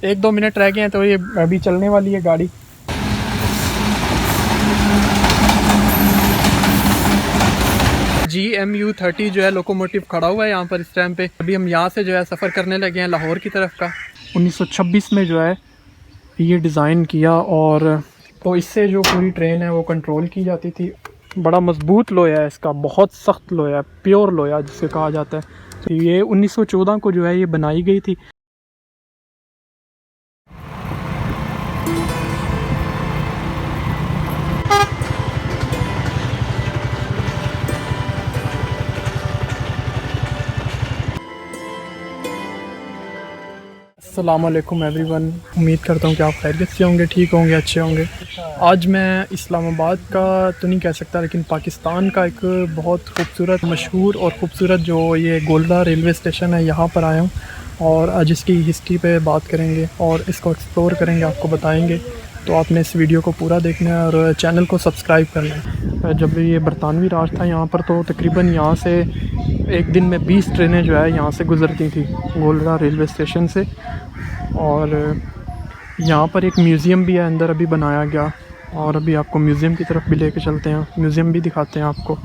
1-2 minute रह गए हैं तो ये अभी चलने वाली है गाड़ी। GMU 30 जो है लोकोमोटिव खड़ा हुआ है यहाँ पर इस टाइम पे। अभी हम यहाँ से जो है सफ़र करने लगे हैं लाहौर की तरफ का। 1926 में जो है ये डिज़ाइन किया, और तो इससे जो पूरी ट्रेन है वो कंट्रोल की जाती थी। बड़ा मजबूत लोया है इसका, बहुत सख्त लोया है, प्योर लोया जिसे कहा जाता है। तो ये 1914 को जो है ये बनाई गई थी। अस्सलामुअलैकुम एवरीवन, उम्मीद करता हूँ कि आप खैरियत से होंगे, ठीक होंगे, अच्छे होंगे। आज मैं इस्लामाबाद का तो नहीं कह सकता, लेकिन पाकिस्तान का एक बहुत खूबसूरत, मशहूर और ख़ूबसूरत जो ये गोलड़ा रेलवे स्टेशन है, यहाँ पर आया हूँ। और आज इसकी हिस्ट्री पे बात करेंगे और इसको एक्सप्लोर करेंगे, आपको बताएंगे। तो आपने इस वीडियो को पूरा देखना है और चैनल को सब्सक्राइब करना है। जब ये बरतानवी राज था यहाँ पर, तो तकरीबन यहाँ से एक दिन में 20 ट्रेनें जो है यहाँ से गुज़रती थी गोलड़ा रेलवे स्टेशन से। और यहाँ पर एक म्यूज़ियम भी है अंदर, अभी बनाया गया, और अभी आपको म्यूज़ियम की तरफ भी लेके चलते हैं, म्यूज़ियम भी दिखाते हैं आपको।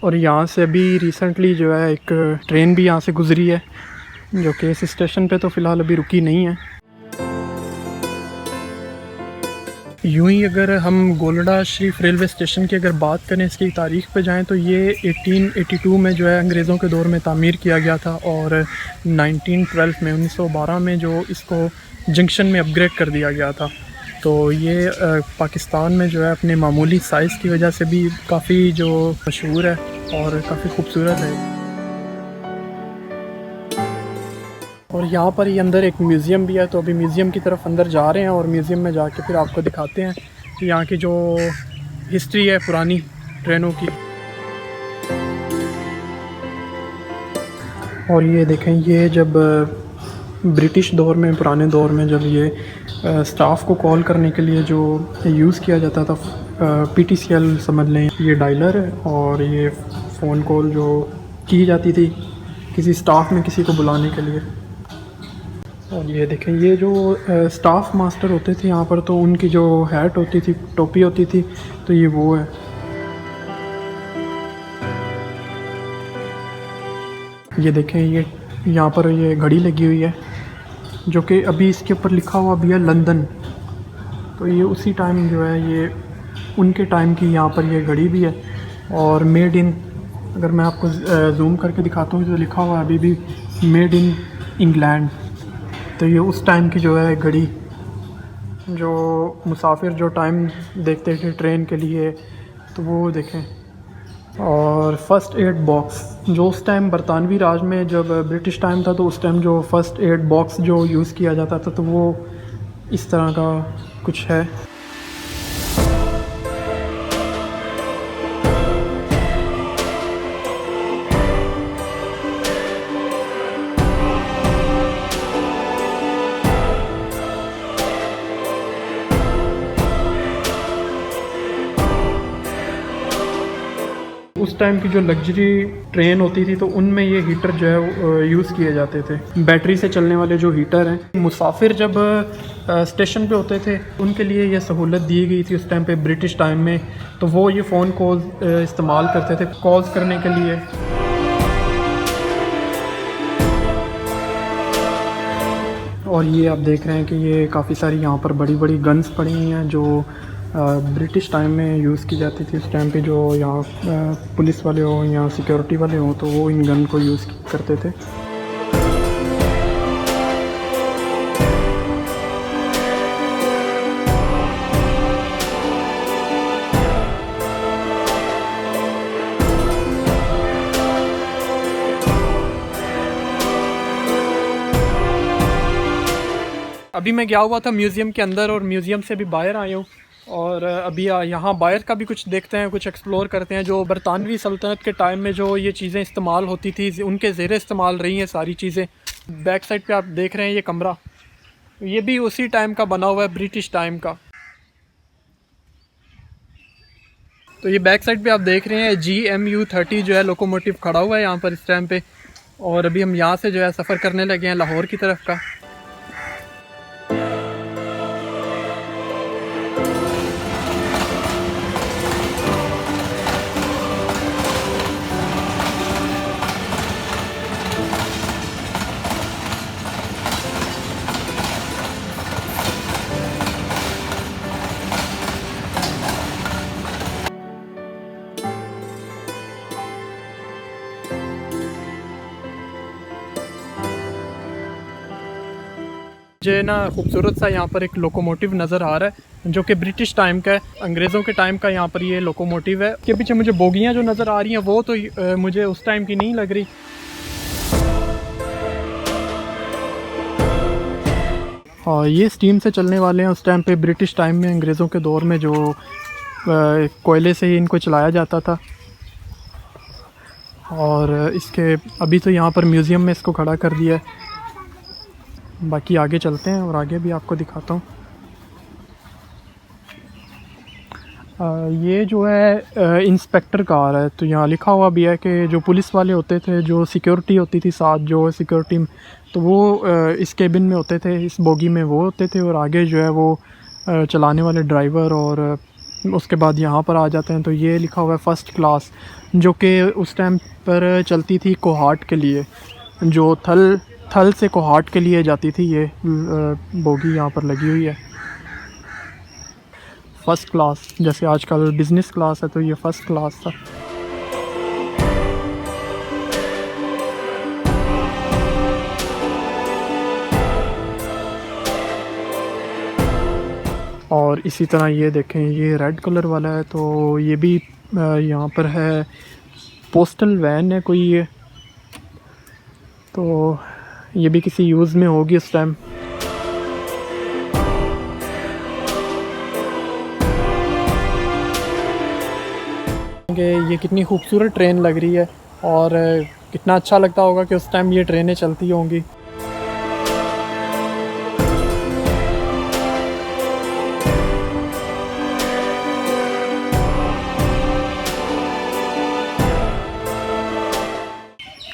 और यहाँ से अभी रिसेंटली जो है एक ट्रेन भी यहाँ से गुज़री है, जो कि इस स्टेशन पे तो फ़िलहाल अभी रुकी नहीं है। यूँ ही अगर हम गोलड़ा शरीफ रेलवे स्टेशन की अगर बात करें, इसकी तारीख़ पे जाएं, तो ये 1882 में जो है अंग्रेज़ों के दौर में तामीर किया गया था, और 1912 में 1912 में जो इसको जंक्शन में अपग्रेड कर दिया गया था। तो ये पाकिस्तान में जो है अपने मामूली साइज़ की वजह से भी काफ़ी जो मशहूर है और काफ़ी खूबसूरत है। और यहाँ पर ही अंदर एक म्यूज़ियम भी है, तो अभी म्यूज़ियम की तरफ अंदर जा रहे हैं और म्यूज़ियम में जाके फिर आपको दिखाते हैं कि यहाँ की जो हिस्ट्री है पुरानी ट्रेनों की। और ये देखें, ये जब ब्रिटिश दौर में, पुराने दौर में, जब ये स्टाफ को कॉल करने के लिए जो यूज़ किया जाता था, PTCL समझ लें, ये डायलर है, और ये फ़ोन कॉल जो की जाती थी किसी स्टाफ में किसी को बुलाने के लिए। और ये देखें, ये जो स्टाफ मास्टर होते थे यहाँ पर, तो उनकी जो हैट होती थी, टोपी होती थी, तो ये वो है। ये देखें, ये यहाँ पर ये घड़ी लगी हुई है, जो कि अभी इसके ऊपर लिखा हुआ भी है लंदन। तो ये उसी टाइम जो है, ये उनके टाइम की यहाँ पर ये घड़ी भी है। और मेड इन, अगर मैं आपको जूम करके दिखाता हूँ, जो लिखा हुआ है अभी भी मेड इन इंग्लैंड। तो ये उस टाइम की जो है घड़ी, जो मुसाफिर जो टाइम देखते थे ट्रेन के लिए, तो वो देखें। और फ़र्स्ट एड बॉक्स, जो उस टाइम बरतानवी राज में जब ब्रिटिश टाइम था, तो उस टाइम जो फ़र्स्ट एड बॉक्स जो यूज़ किया जाता था, तो वो इस तरह का कुछ है। उस टाइम की जो लग्जरी ट्रेन होती थी, तो उनमें ये हीटर जो है यूज़ किए जाते थे, बैटरी से चलने वाले जो हीटर हैं। मुसाफिर जब स्टेशन पे होते थे, उनके लिए ये सहूलत दी गई थी उस टाइम पे, ब्रिटिश टाइम में। तो वो ये फ़ोन कॉल इस्तेमाल करते थे कॉल्स करने के लिए। और ये आप देख रहे हैं कि ये काफ़ी सारी यहाँ पर बड़ी बड़ी गन्स पड़ी हुई हैं, जो ब्रिटिश टाइम में यूज़ की जाती थी। उस टाइम पे जो यहाँ पुलिस वाले हों या सिक्योरिटी वाले हों, तो वो इन गन को यूज़ करते थे। अभी मैं गया हुआ था म्यूज़ियम के अंदर और म्यूज़ियम से भी बाहर आया हूँ और अभी यहाँ बाहर का भी कुछ देखते हैं, कुछ एक्सप्लोर करते हैं। जो बरतानवी सल्तनत के टाइम में जो ये चीज़ें इस्तेमाल होती थी उनके ज़ेरे इस्तेमाल रही हैं सारी चीज़ें। बैक साइड पे आप देख रहे हैं ये कमरा, ये भी उसी टाइम का बना हुआ है, ब्रिटिश टाइम का। तो ये बैक साइड पे आप देख रहे हैं GMU-30 जो है लोकोमोटिव खड़ा हुआ है यहाँ पर इस टाइम पे। और अभी हम यहाँ से जो है सफ़र करने लगे हैं लाहौर की तरफ का। मुझे ना खूबसूरत सा यहाँ पर एक लोकोमोटिव नज़र आ रहा है जो कि ब्रिटिश टाइम का है, अंग्रेज़ों के टाइम का यहाँ पर ये लोकोमोटिव है। इसके पीछे मुझे बोगियाँ जो नज़र आ रही हैं वो तो मुझे उस टाइम की नहीं लग रही। और ये स्टीम से चलने वाले हैं। उस टाइम पे ब्रिटिश टाइम में अंग्रेज़ों के दौर में जो कोयले से ही इनको चलाया जाता था। और इसके अभी तो यहाँ पर म्यूज़ियम में इसको खड़ा कर दिया है। बाकी आगे चलते हैं और आगे भी आपको दिखाता हूँ। ये जो है इंस्पेक्टर कार है। तो यहाँ लिखा हुआ भी है कि जो पुलिस वाले होते थे, जो सिक्योरिटी होती थी साथ जो सिक्योरिटी में, तो वो इस केबिन में होते थे, इस बोगी में वो होते थे। और आगे जो है वो चलाने वाले ड्राइवर और उसके बाद यहाँ पर आ जाते हैं। तो ये लिखा हुआ है फ़र्स्ट क्लास, जो कि उस टाइम पर चलती थी कोहाट के लिए, जो थल से कोहाट के लिए जाती थी। ये बोगी यहाँ पर लगी हुई है फ़र्स्ट क्लास। जैसे आजकल बिज़नेस क्लास है तो ये फ़र्स्ट क्लास था। और इसी तरह ये देखें, ये रेड कलर वाला है तो ये भी यहाँ पर है। पोस्टल वैन है कोई ये, तो ये भी किसी यूज़ में होगी उस टाइम। ये कितनी खूबसूरत ट्रेन लग रही है और कितना अच्छा लगता होगा कि उस टाइम ये ट्रेनें चलती होंगी।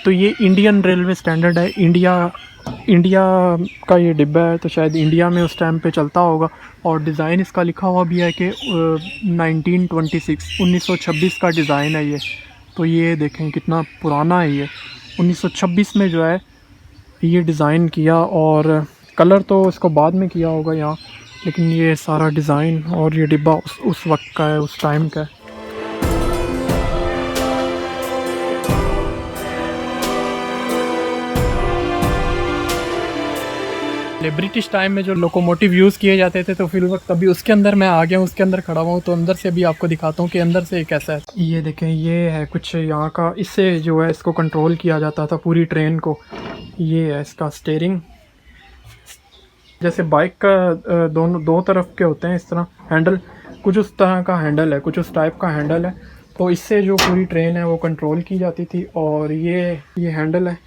तो ये इंडियन रेलवे स्टैंडर्ड है, इंडिया का ये डिब्बा है, तो शायद इंडिया में उस टाइम पे चलता होगा। और डिज़ाइन इसका लिखा हुआ भी है कि 1926 का डिज़ाइन है ये। तो ये देखें कितना पुराना है ये, 1926 में जो है ये डिज़ाइन किया। और कलर तो इसको बाद में किया होगा यहाँ, लेकिन ये सारा डिज़ाइन और ये डिब्बा उस वक्त का है, उस टाइम का है। ब्रिटिश टाइम में जो लोकोमोटिव यूज़ किए जाते थे तो फिर वक्त अभी उसके अंदर मैं आ गया हूँ, उसके अंदर खड़ा हुआ हूँ। तो अंदर से भी आपको दिखाता हूँ कि अंदर से कैसा है। ये देखें, ये है कुछ यहाँ का, इससे जो है इसको कंट्रोल किया जाता था पूरी ट्रेन को। ये है इसका स्टीयरिंग, जैसे बाइक का दो तरफ के होते हैं इस तरह हैंडल, कुछ उस तरह का हैंडल है, कुछ उस टाइप का हैंडल है। तो इससे जो पूरी ट्रेन है वो कंट्रोल की जाती थी। और ये हैंडल है,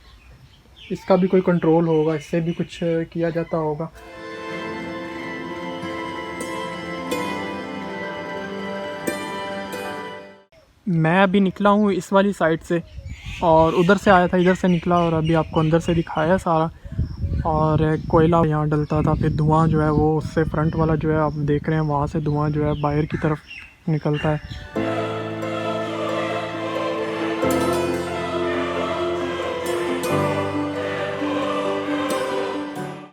इसका भी कोई कंट्रोल होगा, इससे भी कुछ किया जाता होगा। मैं अभी निकला हूँ इस वाली साइड से और उधर से आया था, इधर से निकला और अभी आपको अंदर से दिखाया सारा। और कोयला यहाँ डलता था, फिर धुआं जो है वो उससे फ्रंट वाला जो है आप देख रहे हैं, वहाँ से धुआं जो है बाहर की तरफ निकलता है।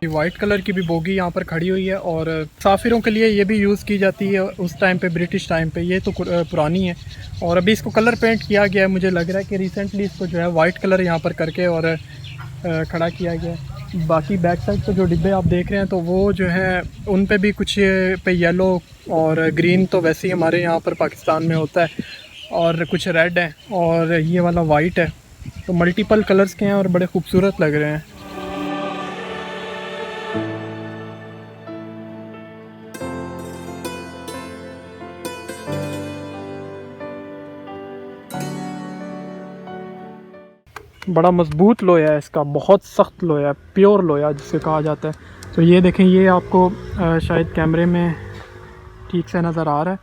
वाइट कलर की भी बोगी यहाँ पर खड़ी हुई है और मुसाफिरों के लिए ये भी यूज़ की जाती है उस टाइम पे, ब्रिटिश टाइम पे। ये तो पुरानी है और अभी इसको कलर पेंट किया गया है। मुझे लग रहा है कि रिसेंटली इसको जो है वाइट कलर यहाँ पर करके और खड़ा किया गया है। बाकी बैक साइड पे जो डिब्बे आप देख रहे हैं तो वो जो है उन पे भी कुछ पे येलो और ग्रीन तो वैसे ही हमारे यहाँ पर पाकिस्तान में होता है, और कुछ रेड है और ये वाला वाइट है। तो मल्टीपल कलर्स के हैं और बड़े खूबसूरत लग रहे हैं। बड़ा मजबूत लोया है इसका, बहुत सख्त लोया है, प्योर लोया जिसे कहा जाता है। तो ये देखें, ये आपको शायद कैमरे में ठीक से नज़र आ रहा है।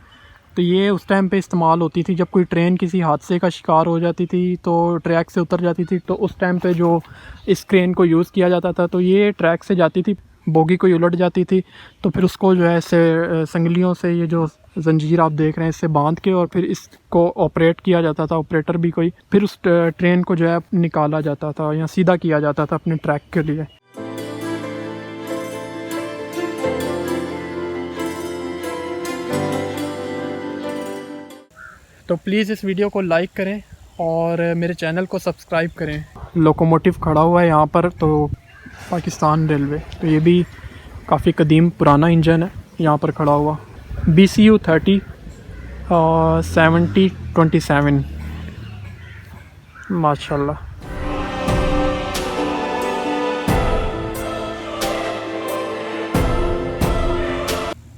तो ये उस टाइम पे इस्तेमाल होती थी जब कोई ट्रेन किसी हादसे का शिकार हो जाती थी, तो ट्रैक से उतर जाती थी, तो उस टाइम पे जो इस क्रेन को यूज़ किया जाता था। तो ये ट्रैक से जाती थी, बोगी कोई उलट जाती थी, तो फिर उसको जो है ऐसे संगलियों से, ये जो जंजीर आप देख रहे हैं, इससे बांध के और फिर इसको ऑपरेट किया जाता था, ऑपरेटर भी कोई, फिर उस ट्रेन को जो है निकाला जाता था या सीधा किया जाता था अपने ट्रैक के लिए। तो प्लीज़ इस वीडियो को लाइक करें और मेरे चैनल को सब्सक्राइब करें। लोकोमोटिव खड़ा हुआ है यहाँ पर, तो पाकिस्तान रेलवे, तो ये भी काफ़ी कदीम पुराना इंजन है यहाँ पर खड़ा हुआ। BCU 30 7027 माशाल्लाह।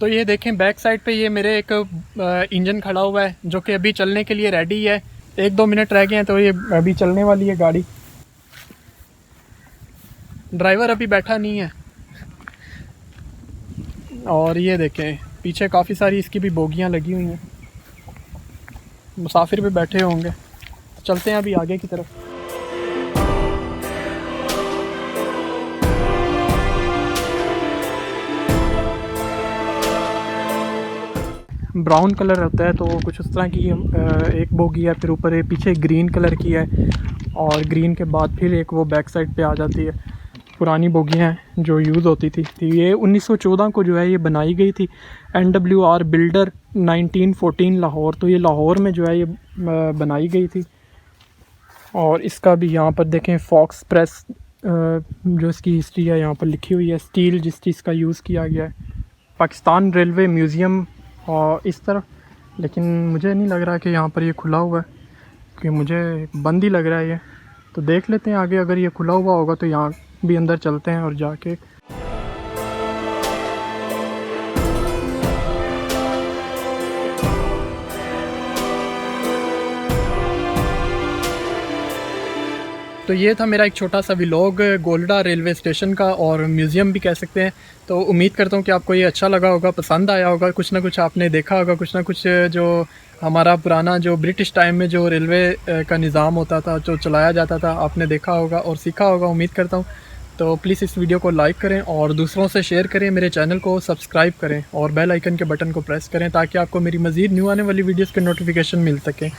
तो ये देखें, बैक साइड पे ये मेरे एक इंजन खड़ा हुआ है जो कि अभी चलने के लिए रेडी है। 1-2 मिनट रह गए हैं तो ये अभी चलने वाली है गाड़ी। ड्राइवर अभी बैठा नहीं है। और ये देखें, पीछे काफ़ी सारी इसकी भी बोगियां लगी हुई हैं, मुसाफिर भी बैठे होंगे। चलते हैं अभी आगे की तरफ। ब्राउन कलर होता है, तो कुछ उस तरह की एक बोगी है, फिर ऊपर पीछे ग्रीन कलर की है, और ग्रीन के बाद फिर एक वो बैक साइड पे आ जाती है। पुरानी बोगियाँ हैं जो यूज़ होती थी। ये 1914 को जो है ये बनाई गई थी। NWR बिल्डर 1914 लाहौर, तो ये लाहौर में जो है ये बनाई गई थी। और इसका भी यहाँ पर देखें, फॉक्स प्रेस जो इसकी हिस्ट्री है यहाँ पर लिखी हुई है। स्टील जिस चीज़ का यूज़ किया गया है। पाकिस्तान रेलवे म्यूज़ियम और इस तरफ, लेकिन मुझे नहीं लग रहा कि यहाँ पर ये खुला हुआ है, कि मुझे बंद ही लग रहा है ये। तो देख लेते हैं आगे, अगर ये खुला हुआ होगा तो यहाँ भी अंदर चलते हैं और जाके। तो ये था मेरा एक छोटा सा व्लॉग गोल्डा रेलवे स्टेशन का, और म्यूज़ियम भी कह सकते हैं। तो उम्मीद करता हूँ कि आपको ये अच्छा लगा होगा, पसंद आया होगा। कुछ ना कुछ आपने देखा होगा, कुछ ना कुछ जो हमारा पुराना जो ब्रिटिश टाइम में जो रेलवे का निज़ाम होता था, जो चलाया जाता था, आपने देखा होगा और सीखा होगा, उम्मीद करता हूँ। तो प्लीज़ इस वीडियो को लाइक करें और दूसरों से शेयर करें, मेरे चैनल को सब्सक्राइब करें और बेल आइकन के बटन को प्रेस करें, ताकि आपको मेरी मज़ीद न्यू आने वाली वीडियोस के नोटिफिकेशन मिल सकें।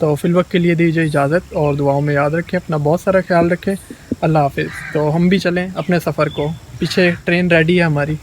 तो फिलवक्त के लिए दीजिए इजाज़त, और दुआओं में याद रखें, अपना बहुत सारा ख्याल रखें। अल्लाह हाफिज़। तो हम भी चलें अपने सफ़र को, पीछे ट्रेन रेडी है हमारी।